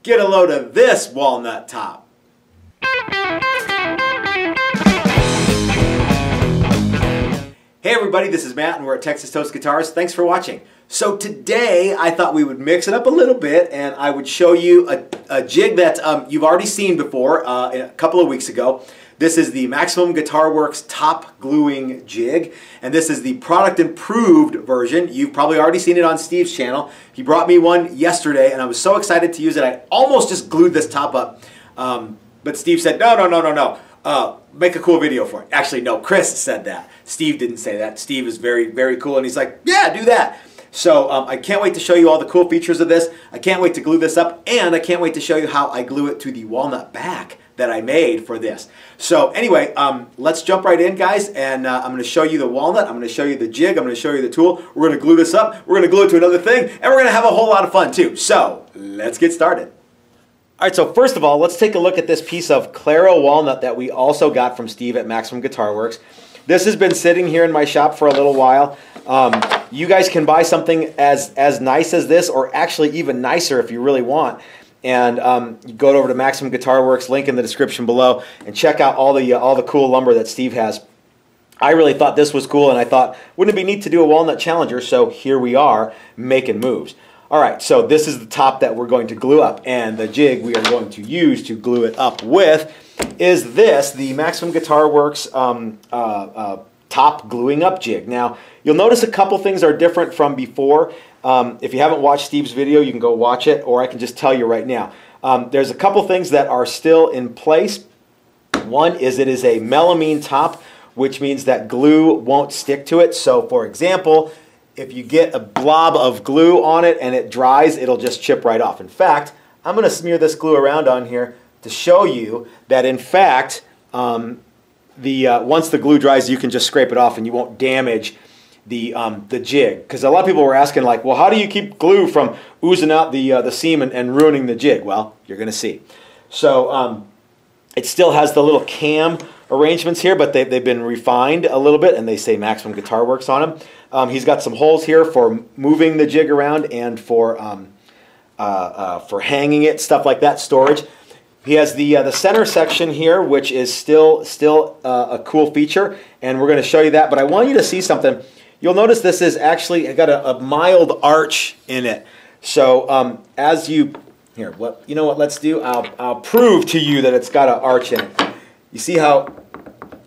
get a load of this walnut top. Hey everybody, this is Matt and we're at Texas Toast Guitars. Thanks for watching. So today I thought we would mix it up a little bit and I would show you a jig that you've already seen before a couple of weeks ago. This is the Maximum Guitar Works top gluing jig, and this is the product improved version. You've probably already seen it on Steve's channel. He brought me one yesterday and I was so excited to use it. I almost just glued this top up, but Steve said, no. Make a cool video for it. Actually, no, Chris said that. Steve didn't say that. Steve is very, very cool, and he's like, yeah, do that. So I can't wait to show you all the cool features of this. I can't wait to glue this up, and I can't wait to show you how I glue it to the walnut back that I made for this. So anyway, let's jump right in, guys, and I'm going to show you the walnut. I'm going to show you the jig. I'm going to show you the tool. We're going to glue this up. We're going to glue it to another thing, and we're going to have a whole lot of fun, too. So let's get started. All right, so first of all, let's take a look at this piece of Claro walnut that we also got from Steve at Maximum Guitar Works. This has been sitting here in my shop for a little while. You guys can buy something as nice as this, or actually even nicer if you really want. And you go over to Maximum Guitar Works, link in the description below, and check out all the cool lumber that Steve has. I really thought this was cool, and I thought, wouldn't it be neat to do a walnut challenger? So here we are, making moves. All right, so this is the top that we're going to glue up, and the jig we are going to use to glue it up with is this, the Maximum Guitar Works top gluing up jig. Now, you'll notice a couple things are different from before. If you haven't watched Steve's video, you can go watch it, or I can just tell you right now. There's a couple things that are still in place. One is it is a melamine top, which means that glue won't stick to it. So, for example, if you get a blob of glue on it and it dries, it'll just chip right off. In fact, I'm going to smear this glue around on here to show you that, in fact, once the glue dries, you can just scrape it off and you won't damage the jig. Because a lot of people were asking, like, well, how do you keep glue from oozing out the seam and ruining the jig? Well, you're going to see. So it still has the little cam arrangements here, but they've been refined a little bit, and they say Maximum Guitar Works on them. He's got some holes here for moving the jig around and for hanging it, stuff like that, storage. He has the center section here, which is still a cool feature, and we're going to show you that. But I want you to see something. You'll notice this is actually got a mild arch in it. So you know what? Let's do. I'll prove to you that it's got an arch in it. You see how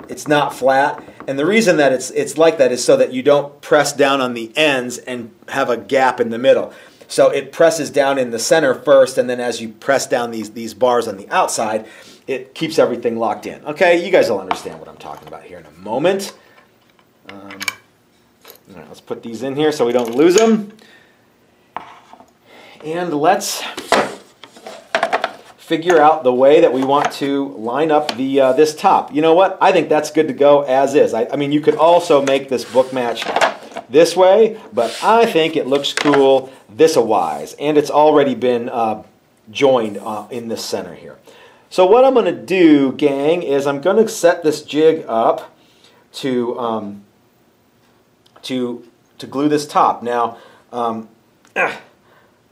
it's not flat? And the reason that it's like that is so that you don't press down on the ends and have a gap in the middle. So it presses down in the center first, and then as you press down these bars on the outside, it keeps everything locked in. Okay, you guys will understand what I'm talking about here in a moment. All right, let's put these in here so we don't lose them. And let's figure out the way that we want to line up this top. You know what? I think that's good to go as is. I mean, you could also make this book match this way, but I think it looks cool this-a-wise, and it's already been joined in the center here. So what I'm going to do, gang, is I'm going to set this jig up to glue this top. Now, I'm going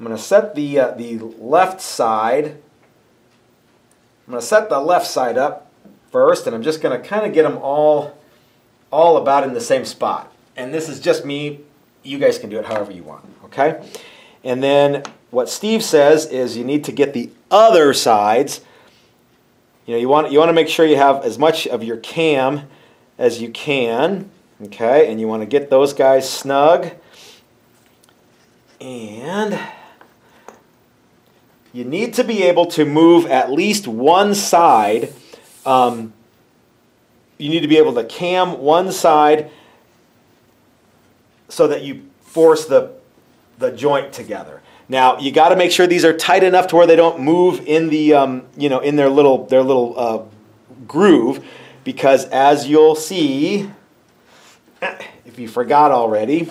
to set the left side. I'm going to set the left side up first, and I'm just going to kind of get them all about in the same spot. And this is just me. You guys can do it however you want, okay? And then what Steve says is you need to get the other sides. You know, you want to make sure you have as much of your cam as you can, okay? And you want to get those guys snug. And you need to be able to move at least one side. You need to be able to cam one side so that you force the joint together. Now you got to make sure these are tight enough to where they don't move in the in their little groove, because as you'll see, if you forgot already,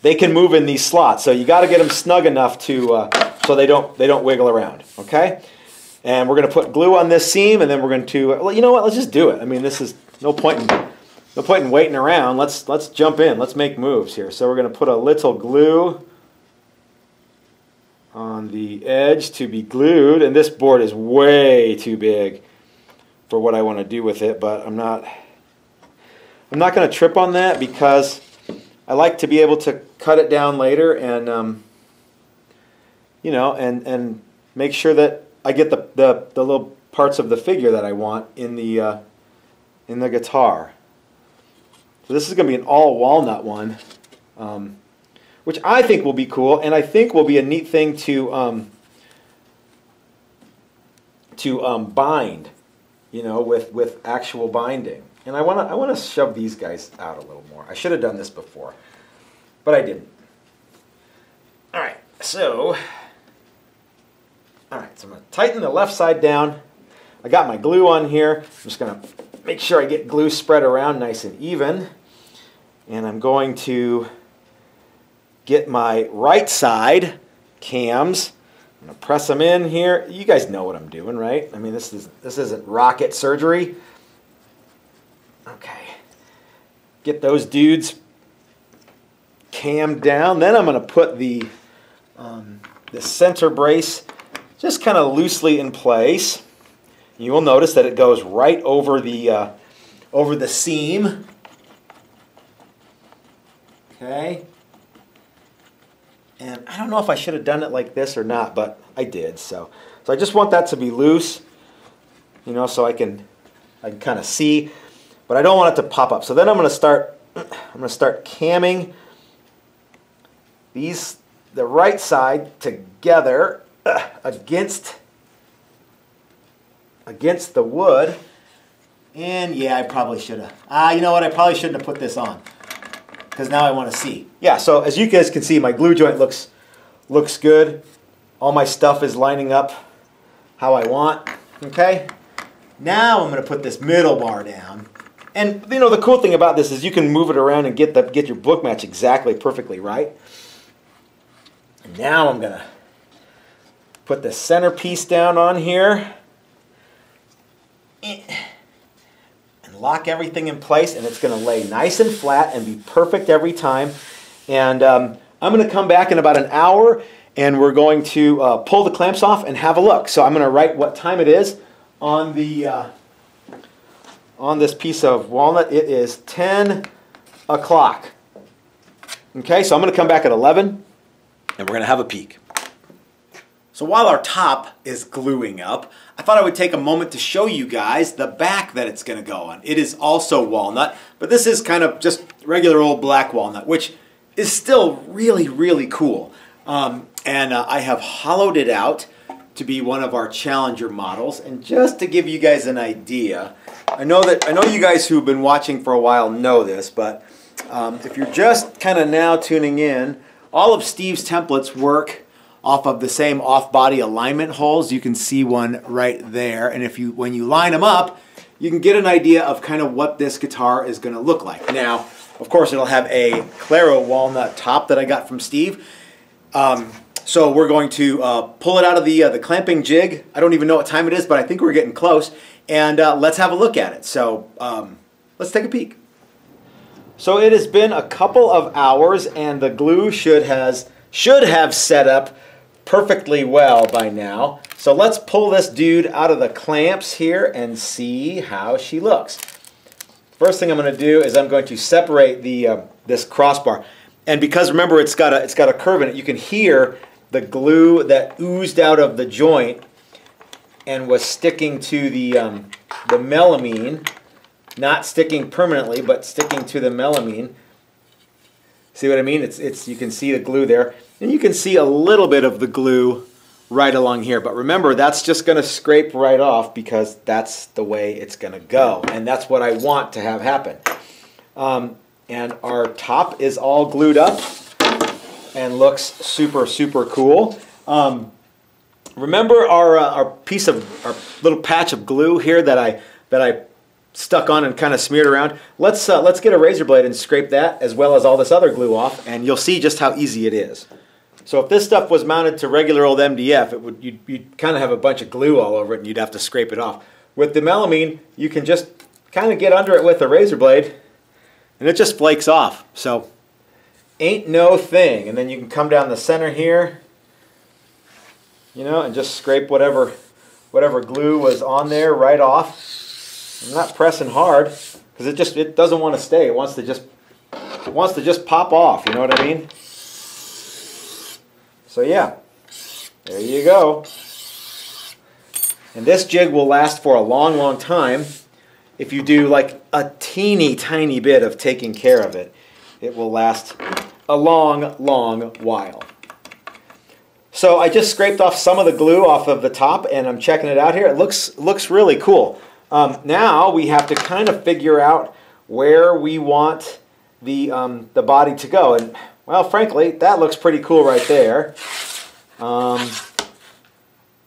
they can move in these slots. So you got to get them snug enough to so they don't wiggle around. Okay, and we're going to put glue on this seam, and then we're going to well, you know what? Let's just do it. I mean, this is no point in waiting around. Let's jump in. Let's make moves here. So we're going to put a little glue on the edge to be glued, and this board is way too big for what I want to do with it, but I'm not going to trip on that because I like to be able to cut it down later and you know, and make sure that I get the little parts of the figure that I want in the guitar. So this is going to be an all walnut one, which I think will be cool, and I think will be a neat thing to bind, you know, with actual binding. And I want to shove these guys out a little more. I should have done this before, but I didn't. All right, so I'm going to tighten the left side down. I got my glue on here. I'm just going to make sure I get glue spread around nice and even. And I'm going to get my right side cams. I'm going to press them in here. You guys know what I'm doing, right? I mean, this isn't rocket surgery. Okay. Get those dudes cammed down. Then I'm going to put the center brace just kind of loosely in place. You will notice that it goes right over the seam. Okay. And I don't know if I should have done it like this or not, but I did. So I just want that to be loose, you know, so I can kind of see, but I don't want it to pop up. So then I'm going to start camming the right side together against the wood. And yeah, I probably should have. You know what? I probably shouldn't have put this on, because now I want to see. Yeah, so as you guys can see, my glue joint looks good. All my stuff is lining up how I want. Okay. Now I'm going to put this middle bar down. And you know, the cool thing about this is you can move it around and get your book match exactly perfectly right. And now I'm going to put the center piece down on here and lock everything in place, and it's going to lay nice and flat and be perfect every time. And I'm going to come back in about an hour, and we're going to pull the clamps off and have a look. So I'm going to write what time it is on this piece of walnut. It is 10 o'clock. Okay, so I'm going to come back at 11, and we're going to have a peek. So while our top is gluing up, I thought I would take a moment to show you guys the back that it's going to go on. It is also walnut, but this is kind of just regular old black walnut, which is still really, really cool. I have hollowed it out to be one of our Challenger models. And just to give you guys an idea, I know you guys who've been watching for a while know this, but if you're just kind of now tuning in, all of Steve's templates work off of the same off-body alignment holes. You can see one right there, and when you line them up, you can get an idea of kind of what this guitar is going to look like. Now, of course, it'll have a Claro walnut top that I got from Steve. So we're going to pull it out of the clamping jig. I don't even know what time it is, but I think we're getting close, and let's have a look at it. So let's take a peek. So it has been a couple of hours, and the glue should have set up perfectly well by now. So let's pull this dude out of the clamps here and see how she looks. First thing I'm going to do is I'm going to separate this crossbar, and because remember it's got a curve in it, you can hear the glue that oozed out of the joint and was sticking to the melamine, not sticking permanently, but sticking to the melamine. See what I mean? You can see the glue there. And you can see a little bit of the glue right along here. But remember, that's just going to scrape right off because that's the way it's going to go. And that's what I want to have happen. And our top is all glued up and looks super, super cool. Remember our little patch of glue here that I stuck on and kind of smeared around? Let's get a razor blade and scrape that as well as all this other glue off, and you'll see just how easy it is. So if this stuff was mounted to regular old MDF, you'd kind of have a bunch of glue all over it and you'd have to scrape it off. With the melamine, you can just kind of get under it with a razor blade and it just flakes off. So ain't no thing. And then you can come down the center here you know, and just scrape whatever glue was on there right off. I'm not pressing hard because it doesn't want to stay. It wants to just pop off. You know what I mean? So yeah, there you go. And this jig will last for a long, long time. If you do like a teeny tiny bit of taking care of it, it will last a long, long while. So I just scraped off some of the glue off of the top, and I'm checking it out here. It looks really cool. Now we have to kind of figure out where we want the body to go. And well, frankly, that looks pretty cool right there.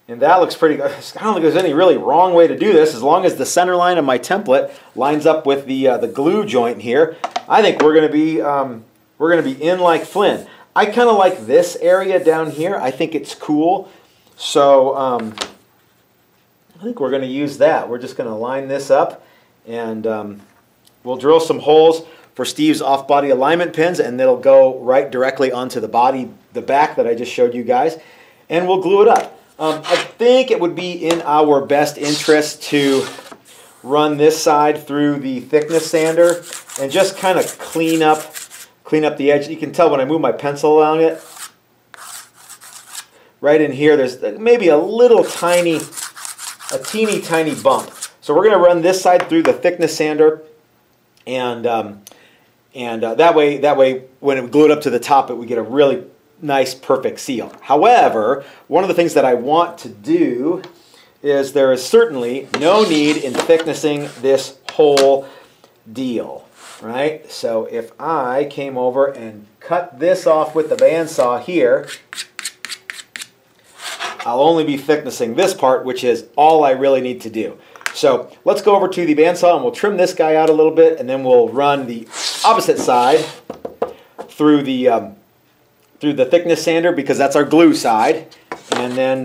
And that looks pretty good. I don't think there's any really wrong way to do this, as long as the center line of my template lines up with the glue joint here. I think we're going to be in like Flynn. I kind of like this area down here. I think it's cool. So I think we're going to use that. We're just going to line this up, and we'll drill some holes for Steve's off-body alignment pins, and it'll go right directly onto the body, the back that I just showed you guys, and we'll glue it up. I think it would be in our best interest to run this side through the thickness sander and just kind of clean up the edge. You can tell when I move my pencil along it. Right in here, there's maybe a teeny tiny bump. So we're going to run this side through the thickness sander, and that way when it glued up to the top, we get a really nice, perfect seal. However, one of the things that I want to do is there is certainly no need in thicknessing this whole deal, right? So if I came over and cut this off with the bandsaw here, I'll only be thicknessing this part, which is all I really need to do. So let's go over to the bandsaw and we'll trim this guy out a little bit, and then we'll run the opposite side through the thickness sander, because that's our glue side. And then,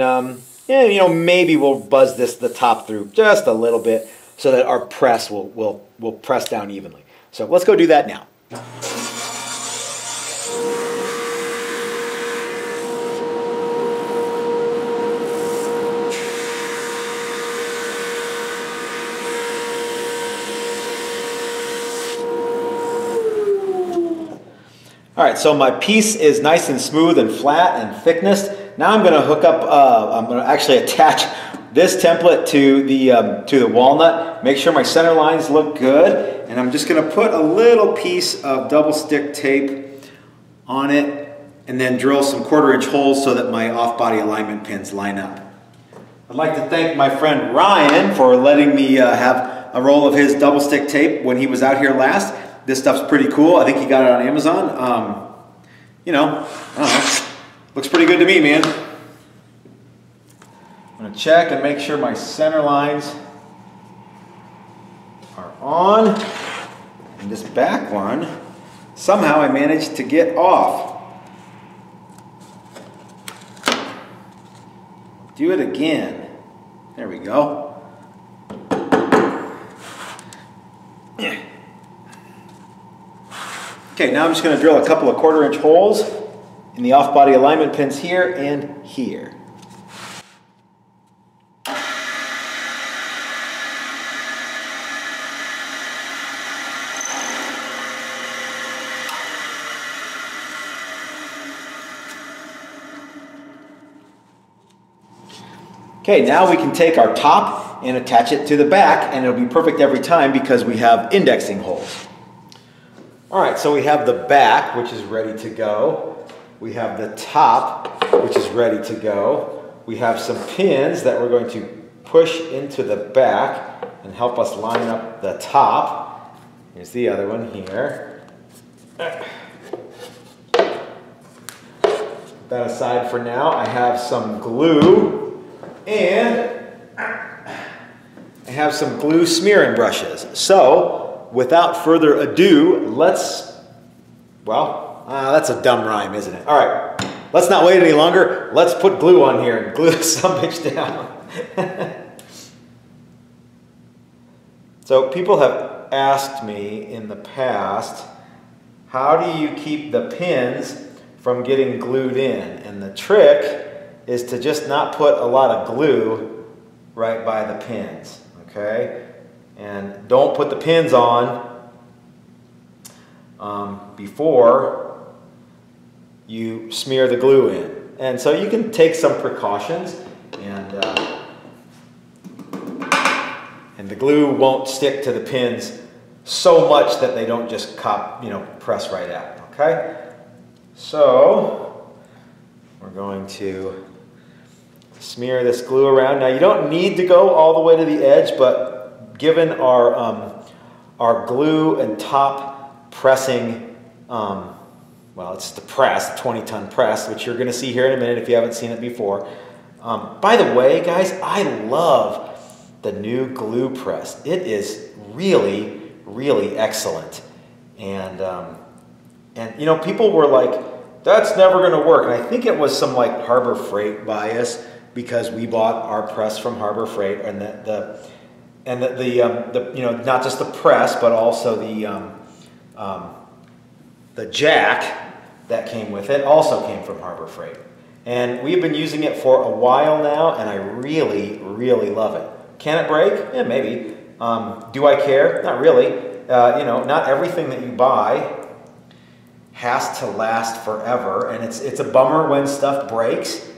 yeah, you know, maybe we'll buzz the top through just a little bit so that our press will press down evenly. So let's go do that now. All right, so my piece is nice and smooth and flat and thickness. Now I'm going to hook up, I'm going to actually attach this template to the walnut. Make sure my center lines look good. And I'm just going to put a little piece of double stick tape on it and then drill some 1/4-inch holes so that my off-body alignment pins line up. I'd like to thank my friend Ryan for letting me have a roll of his double stick tape when he was out here last. This stuff's pretty cool. I think he got it on Amazon. You know, I don't know. Looks pretty good to me, man. I'm going to check and make sure my center lines are on. And this back one, somehow I managed to get off. Do it again. There we go. Okay, now I'm just going to drill a couple of 1/4-inch holes in the off-body alignment pins here and here. Okay, now we can take our top and attach it to the back, and it'll be perfect every time because we have indexing holes. All right, so we have the back, which is ready to go. We have the top, which is ready to go. We have some pins that we're going to push into the back and help us line up the top. Here's the other one here. Put that aside for now. I have some glue, and I have some glue smearing brushes. So, without further ado, that's a dumb rhyme, isn't it? All right, let's not wait any longer. Let's put glue on here and glue this bitch down. So people have asked me in the past, how do you keep the pins from getting glued in? And the trick is to just not put a lot of glue right by the pins, okay? And don't put the pins on before you smear the glue in. And so you can take some precautions, and the glue won't stick to the pins so much that they don't just press right out, okay? So we're going to smear this glue around. Now you don't need to go all the way to the edge, but given our glue and top pressing, well, it's the press, 20-ton press, which you're going to see here in a minute if you haven't seen it before. By the way, guys, I love the new glue press. It is really, really excellent. And you know, people were like, that's never going to work. And I think it was some like Harbor Freight bias, because we bought our press from Harbor Freight, and the you know, not just the press, but also the jack that came with it also came from Harbor Freight. And we've been using it for a while now, and I really, really love it. Can it break? Yeah, maybe. Do I care? Not really. You know, not everything that you buy has to last forever, and it's a bummer when stuff breaks.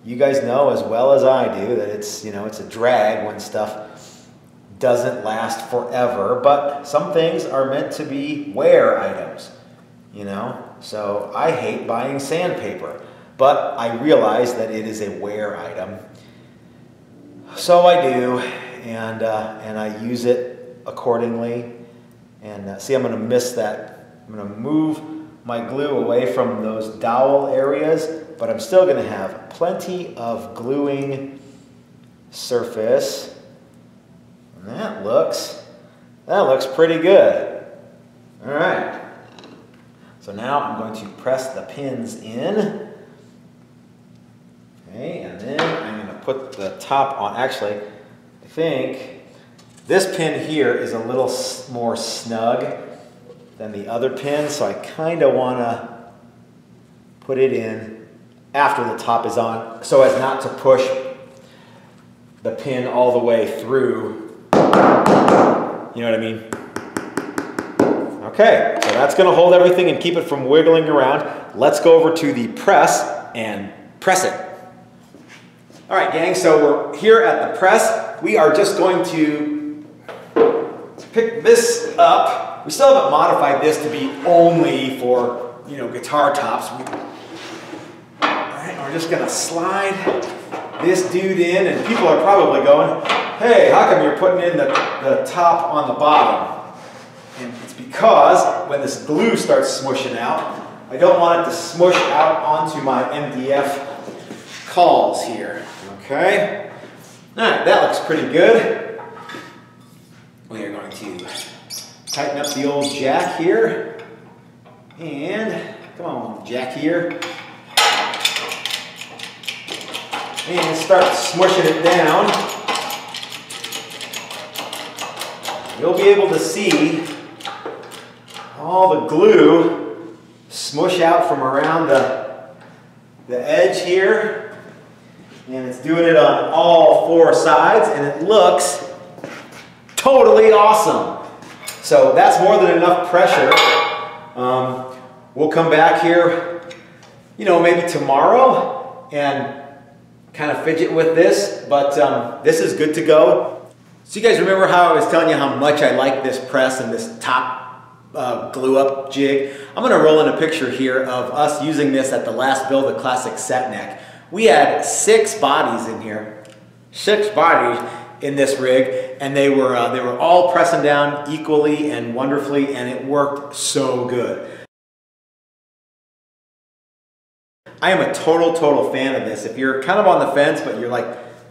You guys know as well as I do that it's, you know, it's a drag when stuff doesn't last forever, but some things are meant to be wear items, you know? So I hate buying sandpaper, but I realize that it is a wear item. So I do, and I use it accordingly. And see, I'm going to miss that. I'm going to move my glue away from those dowel areas, but I'm still going to have plenty of gluing surface. And that looks pretty good. All right. So now I'm going to press the pins in. Okay, and then I'm going to put the top on. Actually, I think this pin here is a little more snug than the other pin, so I kind of want to put it in after the top is on, so as not to push the pin all the way through. You know what I mean? Okay, so that's going to hold everything and keep it from wiggling around. Let's go over to the press and press it. All right, gang, so we're here at the press. We are just going to pick this up. We still haven't modified this to be only for, you know, guitar tops. All right, we're just going to slide this dude in, and people are probably going, hey, how come you're putting in the top on the bottom? And it's because when this glue starts smushing out, I don't want it to smush out onto my MDF cauls here. Okay? All right, that looks pretty good. We are going to tighten up the old jack here. And, come on, jack here. And start smushing it down. You'll be able to see all the glue smush out from around the edge here. And it's doing it on all four sides, and it looks totally awesome. So that's more than enough pressure. We'll come back here, you know, maybe tomorrow and kind of fidget with this, but this is good to go. So you guys remember how I was telling you how much I like this press and this top glue up jig? I'm going to roll in a picture here of us using this at the last build, the classic set neck. We had 6 bodies in here, 6 bodies in this rig, and they were all pressing down equally and wonderfully, and it worked so good. I am a total fan of this. If you're kind of on the fence, but you're like,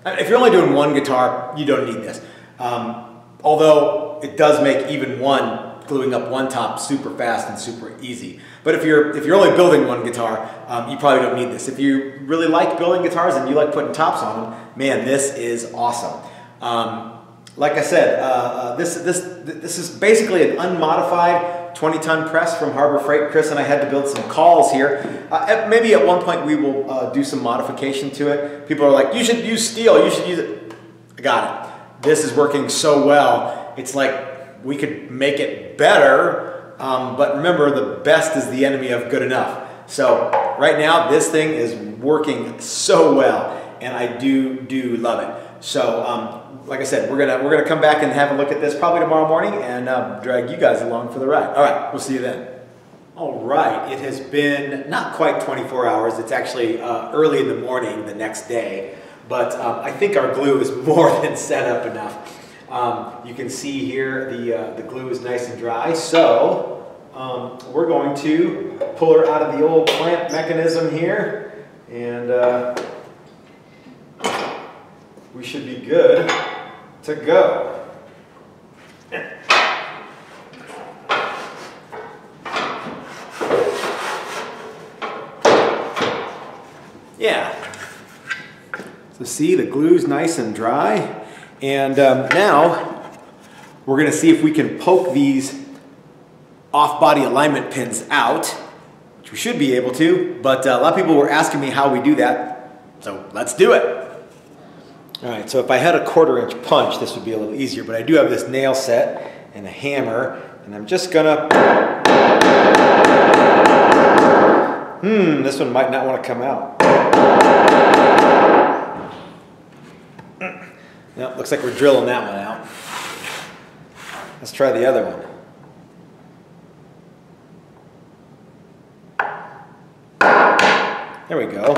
if you're only doing one guitar, you don't need this. Although it does make even gluing up one top super fast and super easy. But if you're only building one guitar, you probably don't need this. If you really like building guitars and you like putting tops on them, man, this is awesome. Like I said, this is basically an unmodified 20-ton press from Harbor Freight. Chris and I had to build some calls here. Maybe at one point we will do some modification to it. People are like, you should use steel, you should use it. I got it. This is working so well. It's like we could make it better, but remember, the best is the enemy of good enough. So right now, this thing is working so well, and I do love it. So like I said, we're gonna come back and have a look at this probably tomorrow morning and drag you guys along for the ride. All right, we'll see you then. All right, it has been not quite 24 hours. It's actually early in the morning the next day, but I think our glue is more than set up enough. You can see here the glue is nice and dry, so we're going to pull her out of the old clamp mechanism here, and we should be good to go. Yeah. So see, the glue's nice and dry. And now we're going to see if we can poke these off-body alignment pins out, which we should be able to, but a lot of people were asking me how we do that, so let's do it. All right, so if I had a 1/4-inch punch, this would be a little easier, but I do have this nail set and a hammer, and I'm just gonna... this one might not want to come out. No, looks like we're drilling that one out. Let's try the other one. There we go.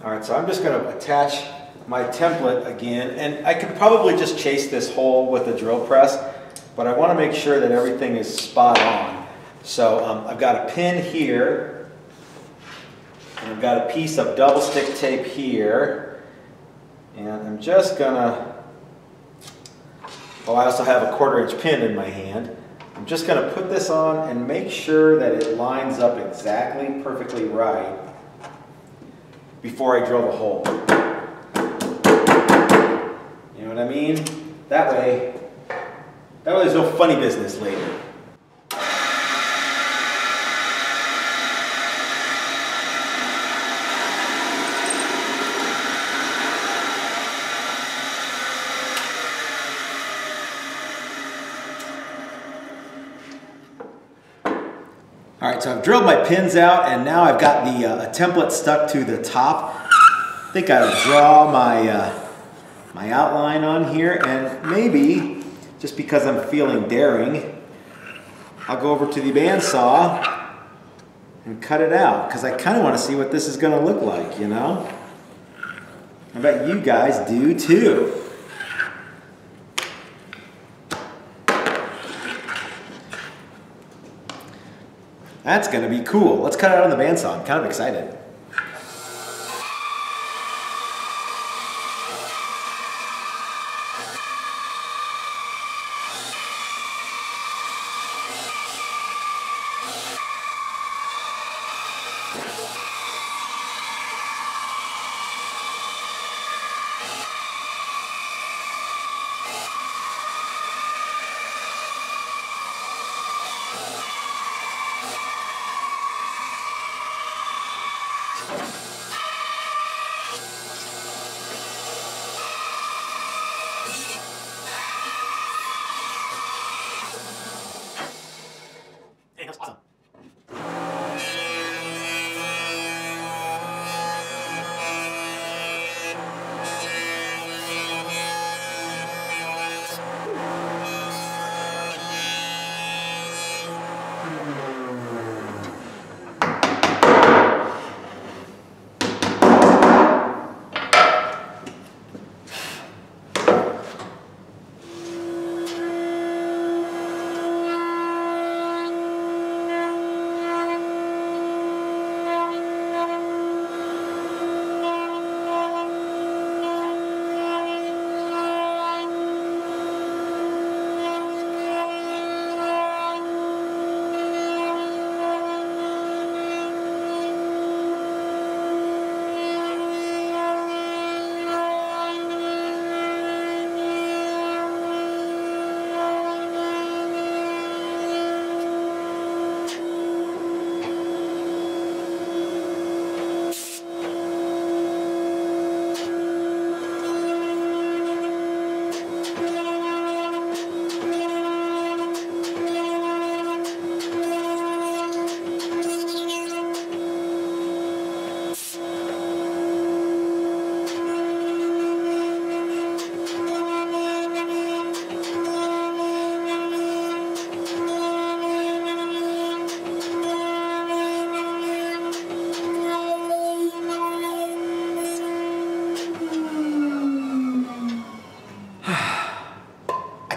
All right, so I'm just going to attach my template again, and I could probably just chase this hole with a drill press, but I want to make sure that everything is spot on. So I've got a pin here, and I've got a piece of double stick tape here, and I'm just gonna, oh, I also have a 1/4-inch pin in my hand. I'm just gonna put this on and make sure that it lines up exactly perfectly right before I drill the hole. You know what I mean? That way there's no funny business later. All right, so I've drilled my pins out, and now I've got the a template stuck to the top. I think I'll draw my my outline on here, and maybe, just because I'm feeling daring, I'll go over to the bandsaw and cut it out, because I kind of want to see what this is going to look like, you know? I bet you guys do too. That's going to be cool. Let's cut it out on the bandsaw. I'm kind of excited.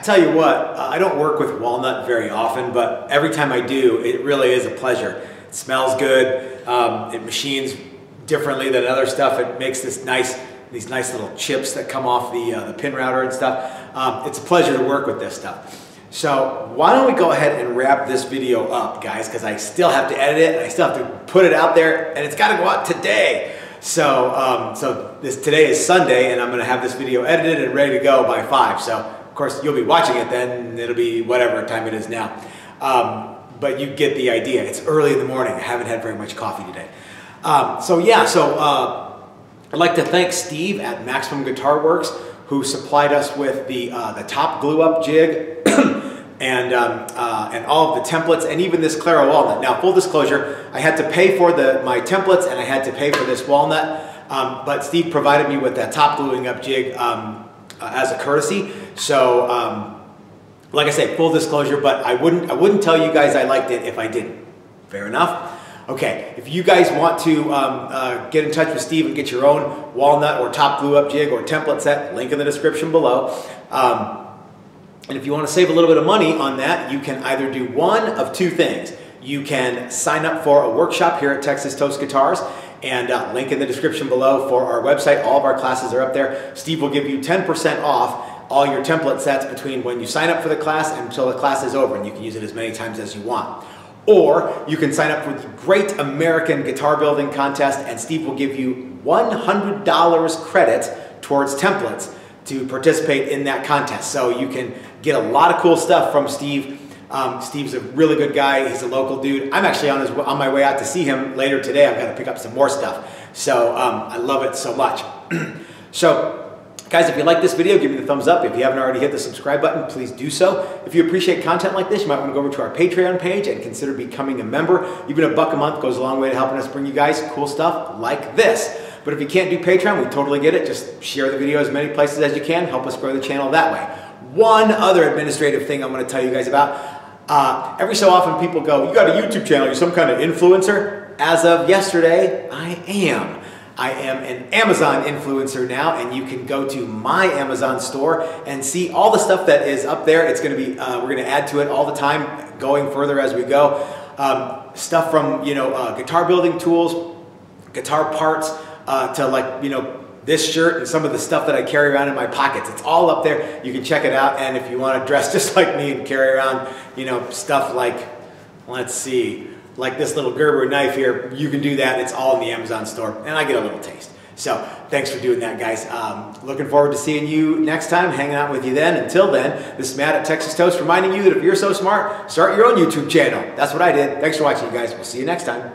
tell you what, I don't work with walnut very often, but every time I do, it really is a pleasure. It smells good. It machines differently than other stuff. It makes these nice little chips that come off the pin router and stuff. It's a pleasure to work with this stuff. So why don't we go ahead and wrap this video up, guys, because I still have to edit it and I still have to put it out there, and it's got to go out today. So today is Sunday, and I'm going to have this video edited and ready to go by 5. So of course you'll be watching it then. It'll be whatever time it is now. But you get the idea. It's early in the morning. I haven't had very much coffee today. I'd like to thank Steve at Maximum Guitar Works, who supplied us with the top glue-up jig and all of the templates, and even this Claro walnut. Now, full disclosure, I had to pay for my templates and I had to pay for this walnut, but Steve provided me with that top gluing up jig as a courtesy. So, like I say, full disclosure, but I wouldn't tell you guys I liked it if I didn't. Fair enough? Okay, if you guys want to get in touch with Steve and get your own walnut or top glue up jig or template set, link in the description below. And if you want to save a little bit of money on that, you can either do one of two things. You can sign up for a workshop here at Texas Toast Guitars, and link in the description below for our website. All of our classes are up there. Steve will give you 10% off all your template sets between when you sign up for the class and until the class is over, and you can use it as many times as you want. Or you can sign up for the Great American Guitar Building Contest, and Steve will give you $100 credit towards templates to participate in that contest. So you can get a lot of cool stuff from Steve. Steve's a really good guy. He's a local dude. I'm actually on my way out to see him later today. I've got to pick up some more stuff. So I love it so much. So guys, if you like this video, give me the thumbs up. If you haven't already hit the subscribe button, please do so. If you appreciate content like this, you might want to go over to our Patreon page and consider becoming a member. Even $1 a month goes a long way to helping us bring you guys cool stuff like this. But if you can't do Patreon, we totally get it. Just share the video as many places as you can. Help us grow the channel that way. One other administrative thing I'm going to tell you guys about. Every so often people go, you got a YouTube channel, you're some kind of influencer. As of yesterday, I am. I am an Amazon influencer now, and you can go to my Amazon store and see all the stuff that is up there. It's going to be, we're going to add to it all the time, going further as we go. Stuff from, guitar building tools, guitar parts, to this shirt and some of the stuff that I carry around in my pockets. It's all up there. You can check it out, and if you want to dress just like me and carry around, stuff like, let's see, like this little Gerber knife here, you can do that. It's all in the Amazon store, and I get a little taste. So thanks for doing that, guys. Looking forward to seeing you next time, hanging out with you then. Until then, this is Matt at Texas Toast reminding you that if you're so smart, start your own YouTube channel. That's what I did. Thanks for watching, you guys. We'll see you next time.